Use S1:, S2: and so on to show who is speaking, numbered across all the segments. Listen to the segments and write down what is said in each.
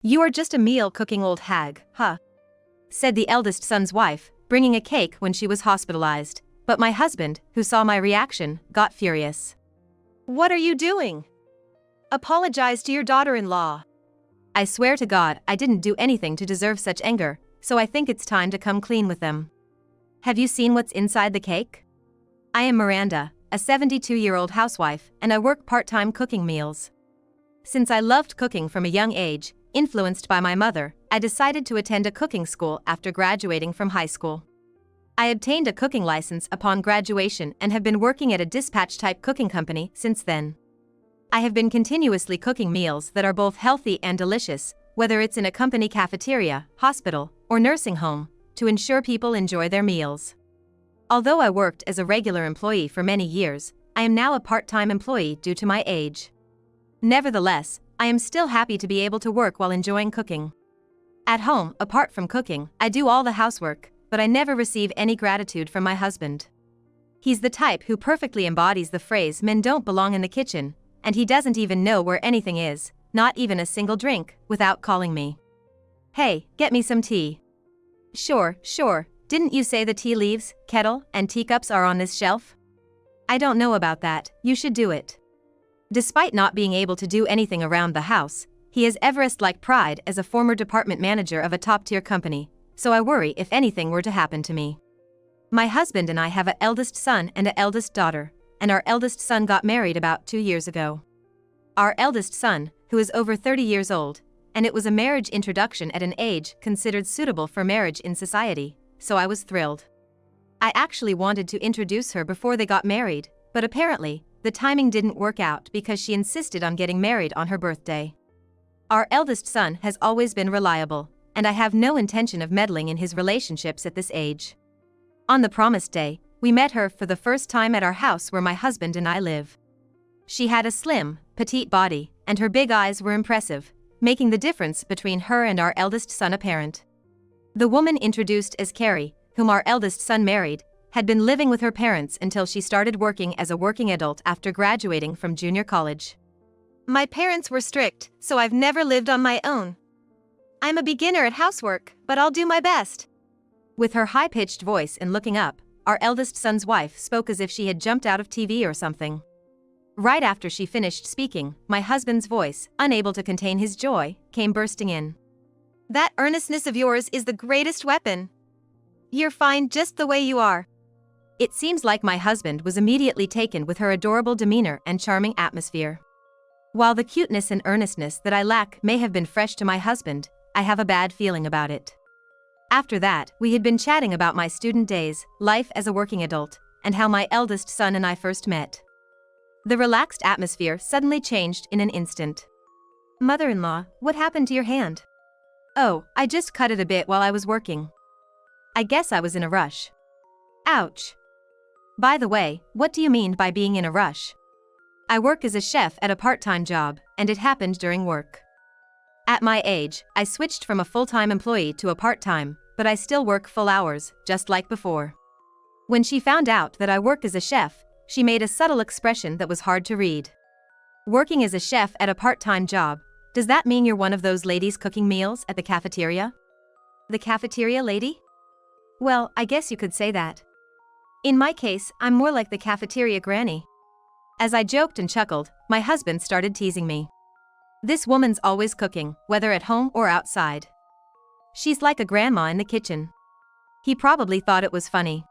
S1: "You are just a meal-cooking old hag, huh?" said the eldest son's wife, bringing a cake when she was hospitalized. But my husband, who saw my reaction, got furious. "What are you doing? Apologize to your daughter-in-law." I swear to God I didn't do anything to deserve such anger, so I think it's time to come clean with them. Have you seen what's inside the cake? I am Miranda, a 72-year-old housewife, and I work part-time cooking meals. Since I loved cooking from a young age, influenced by my mother, I decided to attend a cooking school after graduating from high school. I obtained a cooking license upon graduation and have been working at a dispatch-type cooking company since then. I have been continuously cooking meals that are both healthy and delicious, whether it's in a company cafeteria, hospital, or nursing home, to ensure people enjoy their meals. Although I worked as a regular employee for many years, I am now a part-time employee due to my age. Nevertheless, I am still happy to be able to work while enjoying cooking. At home, apart from cooking, I do all the housework, but I never receive any gratitude from my husband. He's the type who perfectly embodies the phrase "men don't belong in the kitchen," and he doesn't even know where anything is, not even a single drink, without calling me. "Hey, get me some tea." Sure, didn't you say the tea leaves, kettle, and teacups are on this shelf?" "I don't know about that, you should do it." Despite not being able to do anything around the house, he has Everest-like pride as a former department manager of a top-tier company, so I worry if anything were to happen to me. My husband and I have an eldest son and an eldest daughter, and our eldest son got married about 2 years ago. Our eldest son, who is over 30 years old, and it was a marriage introduction at an age considered suitable for marriage in society, so I was thrilled. I actually wanted to introduce her before they got married, but apparently, the timing didn't work out because she insisted on getting married on her birthday. Our eldest son has always been reliable, and I have no intention of meddling in his relationships at this age. On the promised day, we met her for the first time at our house where my husband and I live. She had a slim, petite body, and her big eyes were impressive, making the difference between her and our eldest son apparent. The woman introduced as Carrie, whom our eldest son married, had been living with her parents until she started working as a working adult after graduating from junior college. "My parents were strict, so I've never lived on my own. I'm a beginner at housework, but I'll do my best." With her high-pitched voice and looking up, our eldest son's wife spoke as if she had jumped out of TV or something. Right after she finished speaking, my husband's voice, unable to contain his joy, came bursting in. "That earnestness of yours is the greatest weapon. You're fine just the way you are." It seems like my husband was immediately taken with her adorable demeanor and charming atmosphere. While the cuteness and earnestness that I lack may have been fresh to my husband, I have a bad feeling about it. After that, we had been chatting about my student days, life as a working adult, and how my eldest son and I first met. The relaxed atmosphere suddenly changed in an instant. "Mother-in-law, what happened to your hand?" "Oh, I just cut it a bit while I was working. I guess I was in a rush." "Ouch. By the way, what do you mean by being in a rush?" "I work as a chef at a part-time job, and it happened during work. At my age, I switched from a full-time employee to a part-time, but I still work full hours, just like before." When she found out that I work as a chef, she made a subtle expression that was hard to read. "Working as a chef at a part-time job, does that mean you're one of those ladies cooking meals at the cafeteria?" "The cafeteria lady? Well, I guess you could say that. In my case, I'm more like the cafeteria granny." As I joked and chuckled, my husband started teasing me. "This woman's always cooking, whether at home or outside. She's like a grandma in the kitchen." He probably thought it was funny.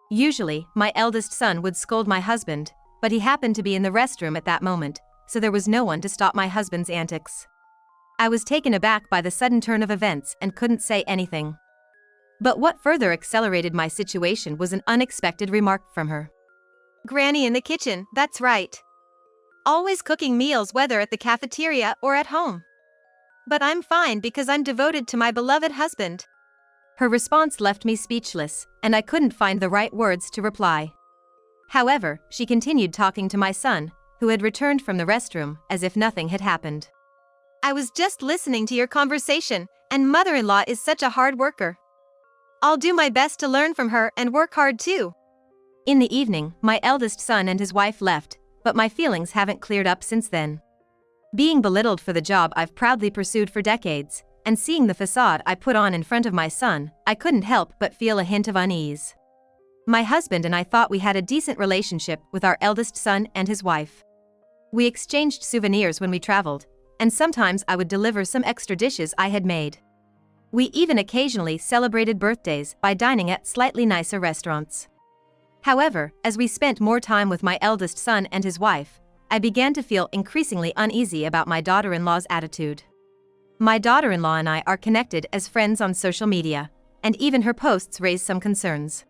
S1: Usually, my eldest son would scold my husband, but he happened to be in the restroom at that moment, so there was no one to stop my husband's antics. I was taken aback by the sudden turn of events and couldn't say anything. But what further accelerated my situation was an unexpected remark from her. "Granny in the kitchen, that's right. Always cooking meals whether at the cafeteria or at home. But I'm fine because I'm devoted to my beloved husband." Her response left me speechless, and I couldn't find the right words to reply. However, she continued talking to my son, who had returned from the restroom, as if nothing had happened. "I was just listening to your conversation, and mother-in-law is such a hard worker. I'll do my best to learn from her and work hard too." In the evening, my eldest son and his wife left, but my feelings haven't cleared up since then. Being belittled for the job I've proudly pursued for decades, and seeing the facade I put on in front of my son, I couldn't help but feel a hint of unease. My husband and I thought we had a decent relationship with our eldest son and his wife. We exchanged souvenirs when we traveled, and sometimes I would deliver some extra dishes I had made. We even occasionally celebrated birthdays by dining at slightly nicer restaurants. However, as we spent more time with my eldest son and his wife, I began to feel increasingly uneasy about my daughter-in-law's attitude. My daughter-in-law and I are connected as friends on social media, and even her posts raise some concerns.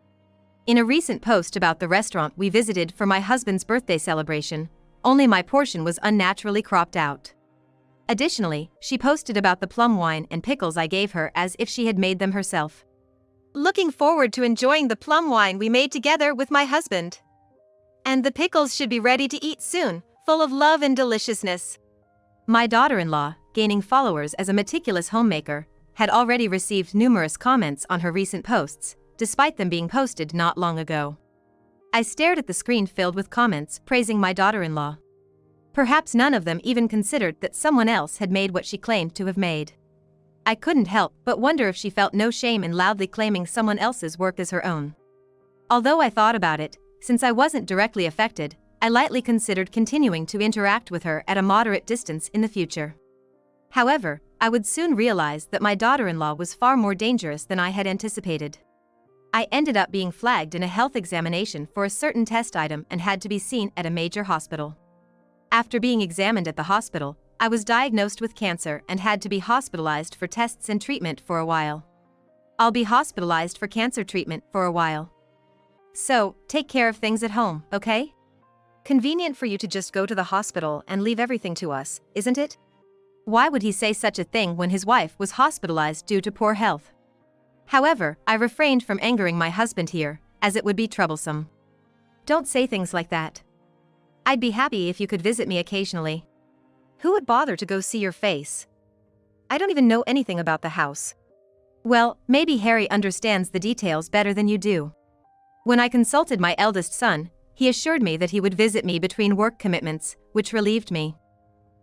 S1: In a recent post about the restaurant we visited for my husband's birthday celebration, only my portion was unnaturally cropped out. Additionally, she posted about the plum wine and pickles I gave her as if she had made them herself. Looking forward to enjoying the plum wine we made together with my husband. And the pickles should be ready to eat soon, full of love and deliciousness. My daughter-in-law, gaining followers as a meticulous homemaker, had already received numerous comments on her recent posts, despite them being posted not long ago. I stared at the screen filled with comments praising my daughter-in-law. Perhaps none of them even considered that someone else had made what she claimed to have made. I couldn't help but wonder if she felt no shame in loudly claiming someone else's work as her own. Although I thought about it, since I wasn't directly affected, I lightly considered continuing to interact with her at a moderate distance in the future. However, I would soon realize that my daughter-in-law was far more dangerous than I had anticipated. I ended up being flagged in a health examination for a certain test item and had to be seen at a major hospital. After being examined at the hospital, I was diagnosed with cancer and had to be hospitalized for tests and treatment for a while. I'll be hospitalized for cancer treatment for a while. So, take care of things at home, okay? Convenient for you to just go to the hospital and leave everything to us, isn't it? Why would he say such a thing when his wife was hospitalized due to poor health? However, I refrained from angering my husband here, as it would be troublesome. Don't say things like that. I'd be happy if you could visit me occasionally. Who would bother to go see your face? I don't even know anything about the house. Well, maybe Harry understands the details better than you do. When I consulted my eldest son, he assured me that he would visit me between work commitments, which relieved me.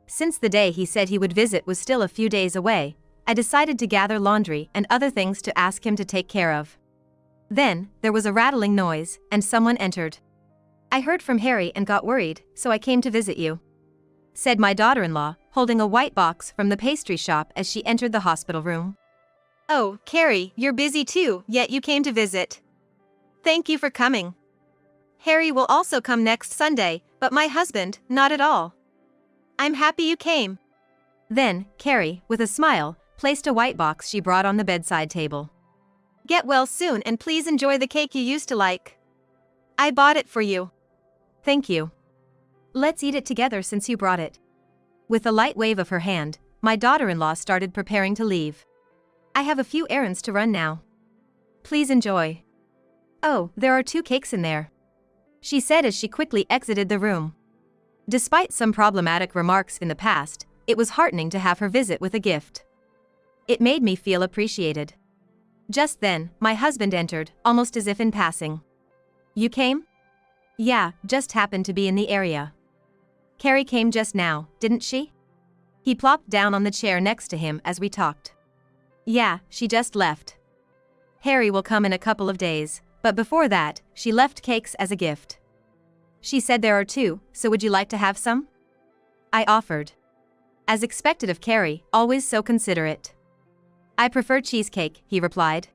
S1: Since the day he said he would visit was still a few days away, I decided to gather laundry and other things to ask him to take care of. Then, there was a rattling noise, and someone entered. I heard from Harry and got worried, so I came to visit you, said my daughter-in-law, holding a white box from the pastry shop as she entered the hospital room. Oh, Carrie, you're busy too, yet you came to visit. Thank you for coming. Harry will also come next Sunday, but my husband, not at all. I'm happy you came. Then, Carrie, with a smile, placed a white box she brought on the bedside table. Get well soon and please enjoy the cake you used to like. I bought it for you. Thank you. Let's eat it together since you brought it. With a light wave of her hand, my daughter-in-law started preparing to leave. I have a few errands to run now. Please enjoy. Oh, there are 2 cakes in there, she said as she quickly exited the room. Despite some problematic remarks in the past, it was heartening to have her visit with a gift. It made me feel appreciated. Just then, my husband entered, almost as if in passing. You came? Yeah, just happened to be in the area. Carrie came just now, didn't she? He plopped down on the chair next to him as we talked. Yeah, she just left. Harry will come in a couple of days, but before that, she left cakes as a gift. She said there are 2, so would you like to have some? I offered. As expected of Carrie, always so considerate. I prefer cheesecake, he replied.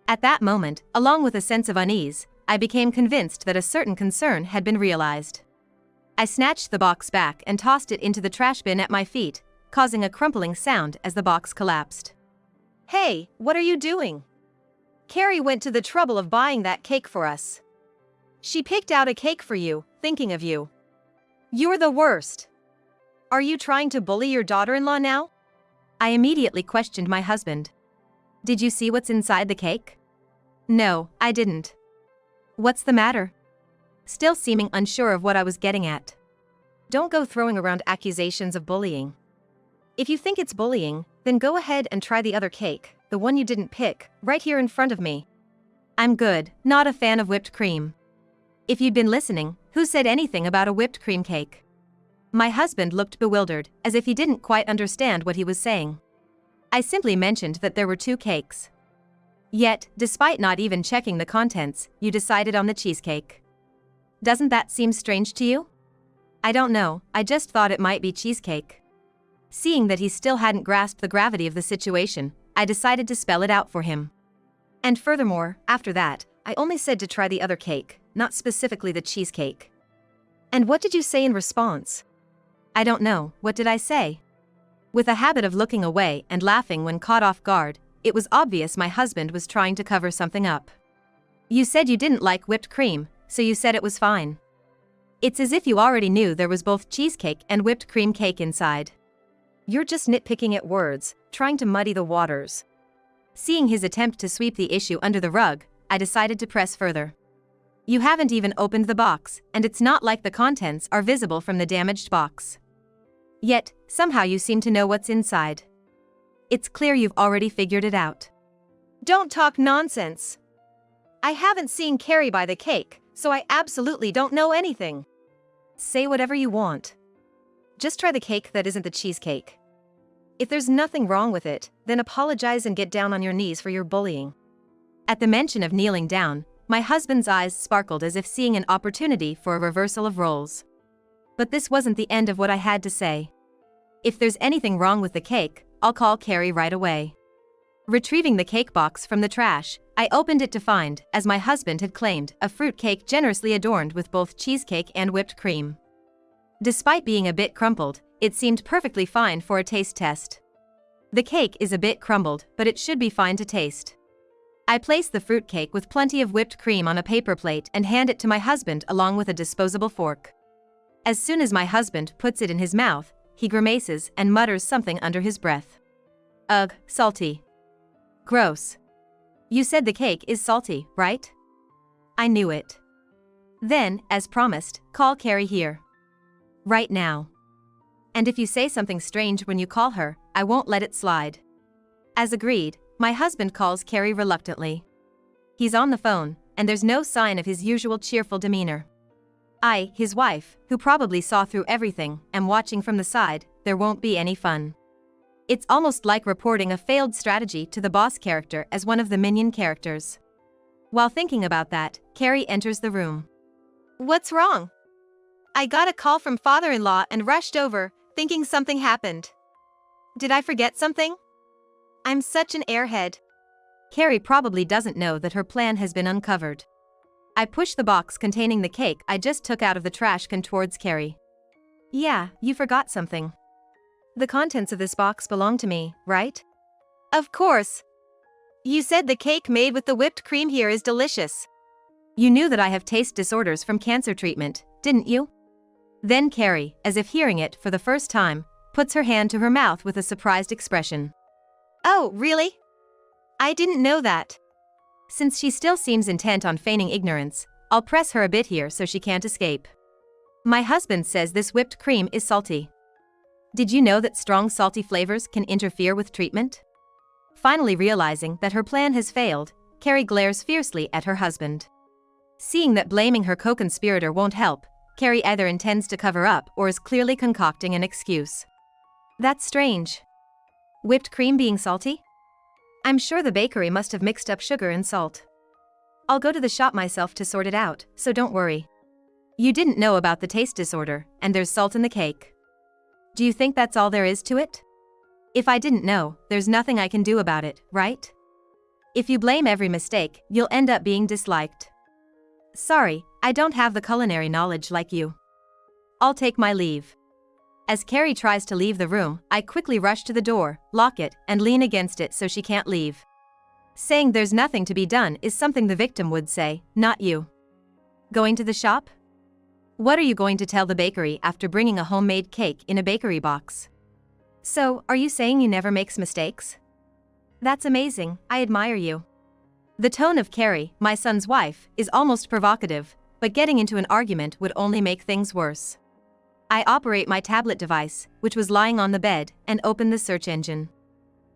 S1: At that moment, along with a sense of unease, I became convinced that a certain concern had been realized. I snatched the box back and tossed it into the trash bin at my feet, causing a crumpling sound as the box collapsed. Hey, what are you doing? Carrie went to the trouble of buying that cake for us. She picked out a cake for you, thinking of you. You're the worst. Are you trying to bully your daughter-in-law now? I immediately questioned my husband. Did you see what's inside the cake? No, I didn't. What's the matter? Still seeming unsure of what I was getting at. Don't go throwing around accusations of bullying. If you think it's bullying, then go ahead and try the other cake, the one you didn't pick, right here in front of me. I'm good, not a fan of whipped cream. If you'd been listening, who said anything about a whipped cream cake? My husband looked bewildered, as if he didn't quite understand what he was saying. I simply mentioned that there were 2 cakes. Yet, despite not even checking the contents, you decided on the cheesecake. Doesn't that seem strange to you? I don't know, I just thought it might be cheesecake. Seeing that he still hadn't grasped the gravity of the situation, I decided to spell it out for him. And furthermore, after that, I only said to try the other cake, not specifically the cheesecake. And what did you say in response? I don't know, what did I say? With a habit of looking away and laughing when caught off guard, it was obvious my husband was trying to cover something up. You said you didn't like whipped cream, so you said it was fine. It's as if you already knew there was both cheesecake and whipped cream cake inside. You're just nitpicking at words, trying to muddy the waters. Seeing his attempt to sweep the issue under the rug, I decided to press further. You haven't even opened the box, and it's not like the contents are visible from the damaged box. Yet, somehow you seem to know what's inside. It's clear you've already figured it out. Don't talk nonsense. I haven't seen Carrie buy the cake, so I absolutely don't know anything. Say whatever you want. Just try the cake that isn't the cheesecake. If there's nothing wrong with it, then apologize and get down on your knees for your bullying. At the mention of kneeling down, my husband's eyes sparkled as if seeing an opportunity for a reversal of roles. But this wasn't the end of what I had to say. If there's anything wrong with the cake, I'll call Carrie right away. Retrieving the cake box from the trash, I opened it to find, as my husband had claimed, a fruit cake generously adorned with both cheesecake and whipped cream. Despite being a bit crumpled, it seemed perfectly fine for a taste test. The cake is a bit crumbled, but it should be fine to taste. I place the fruit cake with plenty of whipped cream on a paper plate and hand it to my husband along with a disposable fork. As soon as my husband puts it in his mouth, he grimaces and mutters something under his breath. Ugh, salty. Gross. You said the cake is salty, right? I knew it. Then, as promised, call Carrie here. Right now. And if you say something strange when you call her, I won't let it slide. As agreed, my husband calls Carrie reluctantly. He's on the phone, and there's no sign of his usual cheerful demeanor. I, his wife, who probably saw through everything, am watching from the side. There won't be any fun. It's almost like reporting a failed strategy to the boss character as one of the minion characters. While thinking about that, Carrie enters the room. What's wrong? I got a call from father-in-law and rushed over, thinking something happened. Did I forget something? I'm such an airhead. Carrie probably doesn't know that her plan has been uncovered. I push the box containing the cake I just took out of the trash can towards Carrie. Yeah, you forgot something. The contents of this box belong to me, right? Of course. You said the cake made with the whipped cream here is delicious. You knew that I have taste disorders from cancer treatment, didn't you? Then Carrie, as if hearing it for the first time, puts her hand to her mouth with a surprised expression. Oh, really? I didn't know that. Since she still seems intent on feigning ignorance, I'll press her a bit here so she can't escape. My husband says this whipped cream is salty. Did you know that strong salty flavors can interfere with treatment? Finally realizing that her plan has failed, Carrie glares fiercely at her husband. Seeing that blaming her co-conspirator won't help, Carrie either intends to cover up or is clearly concocting an excuse. That's strange. Whipped cream being salty? I'm sure the bakery must have mixed up sugar and salt. I'll go to the shop myself to sort it out, so don't worry. You didn't know about the taste disorder, and there's salt in the cake. Do you think that's all there is to it? If I didn't know, there's nothing I can do about it, right? If you blame every mistake, you'll end up being disliked. Sorry, I don't have the culinary knowledge like you. I'll take my leave. As Carrie tries to leave the room, I quickly rush to the door, lock it, and lean against it so she can't leave. Saying there's nothing to be done is something the victim would say, not you. Going to the shop? What are you going to tell the bakery after bringing a homemade cake in a bakery box? So, are you saying you never makes mistakes? That's amazing, I admire you. The tone of Carrie, my son's wife, is almost provocative, but getting into an argument would only make things worse. I operate my tablet device, which was lying on the bed, and open the search engine.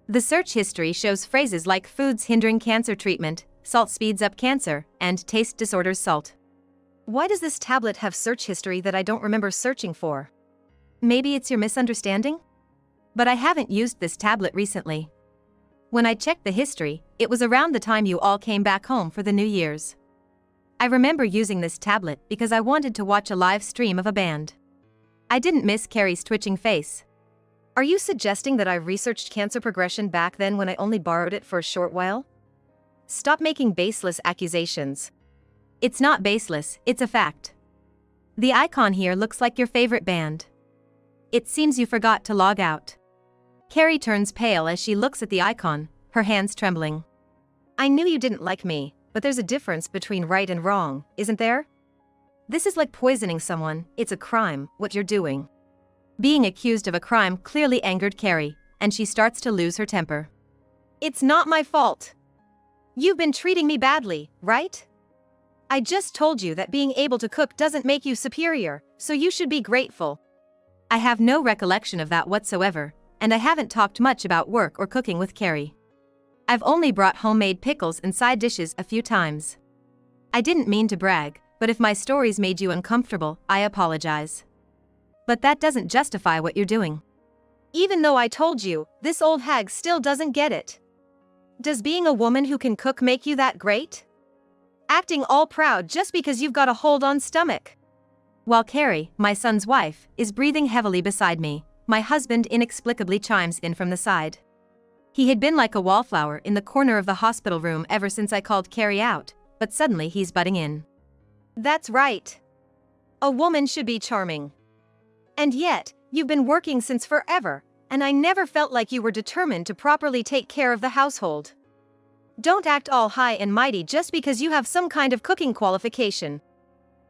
S1: The search history shows phrases like foods hindering cancer treatment, salt speeds up cancer, and taste disorders salt. Why does this tablet have search history that I don't remember searching for? Maybe it's your misunderstanding? But I haven't used this tablet recently. When I checked the history, it was around the time you all came back home for the New Year's. I remember using this tablet because I wanted to watch a live stream of a band. I didn't miss Carrie's twitching face. Are you suggesting that I researched cancer progression back then when I only borrowed it for a short while? Stop making baseless accusations. It's not baseless, it's a fact. The icon here looks like your favorite band. It seems you forgot to log out. Carrie turns pale as she looks at the icon, her hands trembling. I knew you didn't like me, but there's a difference between right and wrong, isn't there? This is like poisoning someone, it's a crime, what you're doing. Being accused of a crime clearly angered Carrie, and she starts to lose her temper. It's not my fault. You've been treating me badly, right? I just told you that being able to cook doesn't make you superior, so you should be grateful. I have no recollection of that whatsoever, and I haven't talked much about work or cooking with Carrie. I've only brought homemade pickles and side dishes a few times. I didn't mean to brag, but if my stories made you uncomfortable, I apologize. But that doesn't justify what you're doing. Even though I told you, this old hag still doesn't get it. Does being a woman who can cook make you that great? Acting all proud just because you've got a hold-on stomach. While Carrie, my son's wife, is breathing heavily beside me, my husband inexplicably chimes in from the side. He had been like a wallflower in the corner of the hospital room ever since I called Carrie out, but suddenly he's butting in. That's right. A woman should be charming. And yet, you've been working since forever, and I never felt like you were determined to properly take care of the household. Don't act all high and mighty just because you have some kind of cooking qualification.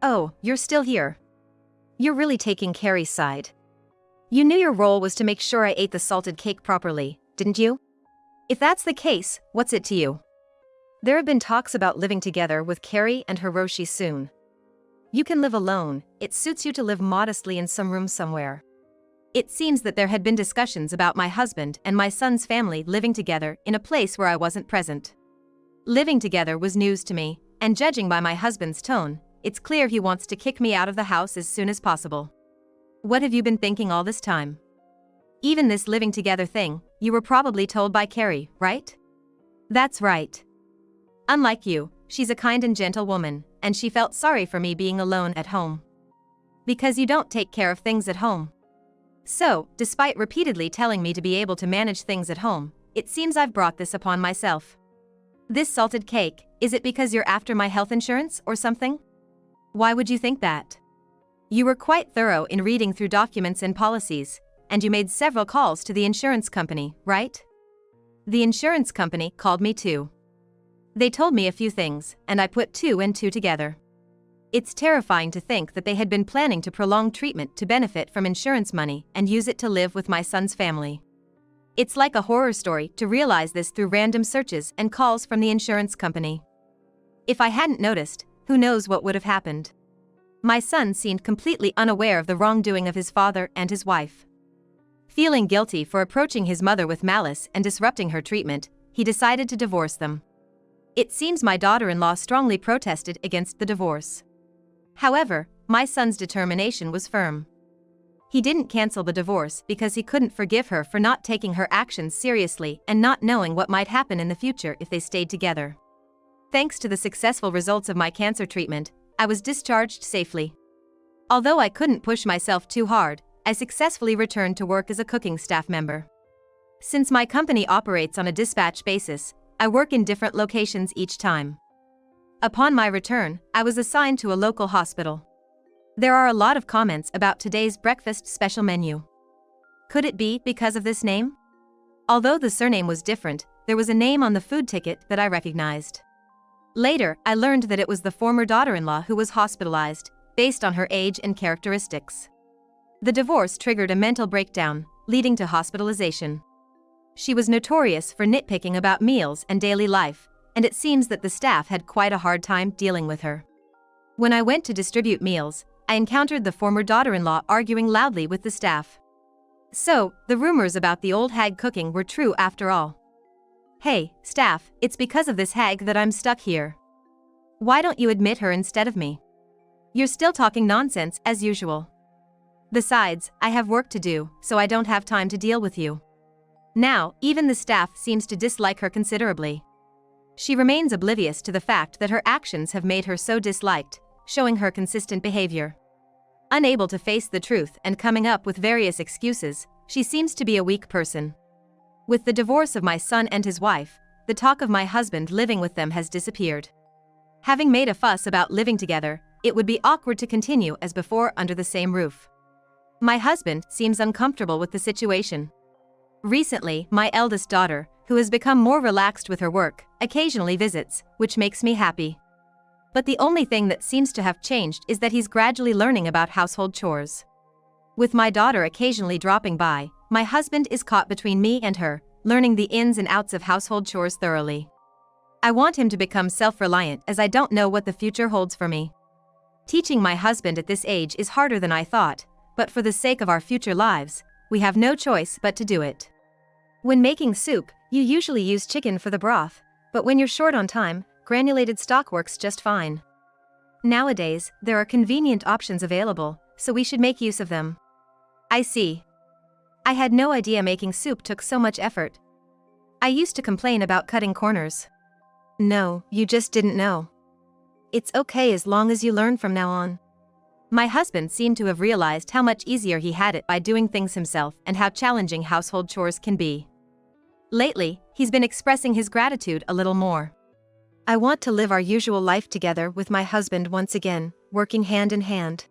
S1: Oh, you're still here. You're really taking Carrie's side. You knew your role was to make sure I ate the salted cake properly, didn't you? If that's the case, what's it to you? There have been talks about living together with Carrie and Hiroshi soon. You can live alone, it suits you to live modestly in some room somewhere. It seems that there had been discussions about my husband and my son's family living together in a place where I wasn't present. Living together was news to me, and judging by my husband's tone, it's clear he wants to kick me out of the house as soon as possible. What have you been thinking all this time? Even this living together thing, you were probably told by Carrie, right? That's right. Unlike you, she's a kind and gentle woman, and she felt sorry for me being alone at home. Because you don't take care of things at home. So, despite repeatedly telling me to be able to manage things at home, it seems I've brought this upon myself. This salted cake, is it because you're after my health insurance or something? Why would you think that? You were quite thorough in reading through documents and policies, and you made several calls to the insurance company, right? The insurance company called me too. They told me a few things, and I put two and two together. It's terrifying to think that they had been planning to prolong treatment to benefit from insurance money and use it to live with my son's family. It's like a horror story to realize this through random searches and calls from the insurance company. If I hadn't noticed, who knows what would have happened. My son seemed completely unaware of the wrongdoing of his father and his wife. Feeling guilty for approaching his mother with malice and disrupting her treatment, he decided to divorce them. It seems my daughter-in-law strongly protested against the divorce. However, my son's determination was firm. He didn't cancel the divorce because he couldn't forgive her for not taking her actions seriously and not knowing what might happen in the future if they stayed together. Thanks to the successful results of my cancer treatment, I was discharged safely. Although I couldn't push myself too hard, I successfully returned to work as a cooking staff member. Since my company operates on a dispatch basis, I work in different locations each time. Upon my return, I was assigned to a local hospital. There are a lot of comments about today's breakfast special menu. Could it be because of this name? Although the surname was different, there was a name on the food ticket that I recognized. Later, I learned that it was the former daughter-in-law who was hospitalized, based on her age and characteristics. The divorce triggered a mental breakdown, leading to hospitalization. She was notorious for nitpicking about meals and daily life, and it seems that the staff had quite a hard time dealing with her. When I went to distribute meals, I encountered the former daughter-in-law arguing loudly with the staff. So, the rumors about the old hag cooking were true after all. Hey, staff, it's because of this hag that I'm stuck here. Why don't you admit her instead of me? You're still talking nonsense as usual. Besides, I have work to do, so I don't have time to deal with you. Now, even the staff seems to dislike her considerably. She remains oblivious to the fact that her actions have made her so disliked, showing her consistent behavior. Unable to face the truth and coming up with various excuses, she seems to be a weak person. With the divorce of my son and his wife, the talk of my husband living with them has disappeared. Having made a fuss about living together, it would be awkward to continue as before under the same roof. My husband seems uncomfortable with the situation. Recently, my eldest daughter, who has become more relaxed with her work, occasionally visits, which makes me happy. But the only thing that seems to have changed is that he's gradually learning about household chores. With my daughter occasionally dropping by, my husband is caught between me and her, learning the ins and outs of household chores thoroughly. I want him to become self-reliant as I don't know what the future holds for me. Teaching my husband at this age is harder than I thought, but for the sake of our future lives, we have no choice but to do it. When making soup, you usually use chicken for the broth, but when you're short on time, granulated stock works just fine. Nowadays, there are convenient options available, so we should make use of them. I see. I had no idea making soup took so much effort. I used to complain about cutting corners. No, you just didn't know. It's okay as long as you learn from now on. My husband seemed to have realized how much easier he had it by doing things himself and how challenging household chores can be. Lately, he's been expressing his gratitude a little more. I want to live our usual life together with my husband once again, working hand in hand.